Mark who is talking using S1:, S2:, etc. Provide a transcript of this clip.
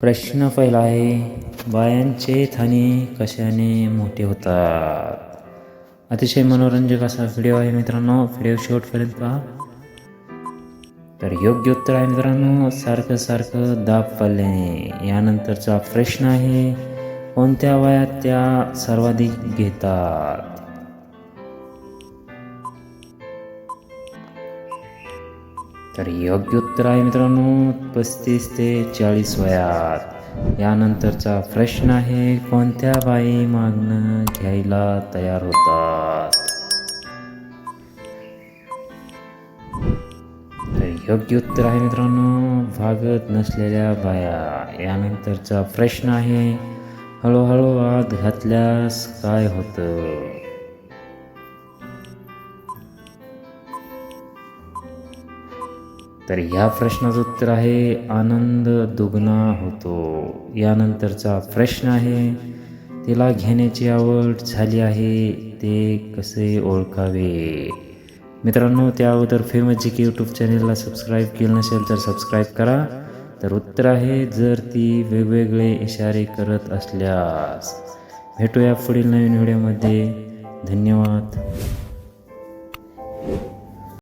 S1: प्रश्न पहिला आहे, बायांचे थाने कशाने मोठे होतात? अतिशय मनोरंजक असा व्हिडिओ आहे मित्रांनो, व्हिडिओ शेवटपर्यंत पहा. तर योग्य उत्तर आहे मित्रांनो, सारखं सारखं दाब पडल्याने. यानंतरचा प्रश्न आहे, कोणत्या वयात त्या सर्वाधिक घेतात? तर योग्य उत्तर आहे मित्रांनो, 35 ते 40 वयात. यानंतरचा प्रश्न आहे, कोणत्या बाई मागणं घ्यायला तयार होतात? तर योग्य उत्तर आहे मित्रांनो, भागत नसलेल्या बाया. यानंतरचा प्रश्न आहे, हळूहळू आत घातल्यास काय होतं? तर ह्या प्रश्नाचं उत्तर आहे, आनंद दुगना होतो. यानंतरचा प्रश्न आहे, तिला घेण्याची आवड झाली आहे, ते कसे ओळखावे? मित्रांनो, त्या अगोदर फेमस जी की यूट्यूब चॅनेलला सबस्क्राईब केलं नसेल तर सबस्क्राईब करा. तर उत्तर आहे, जर ती वेगवेगळे इशारे करत असल्यास. भेटूया पुढील नवीन व्हिडिओमध्ये. धन्यवाद.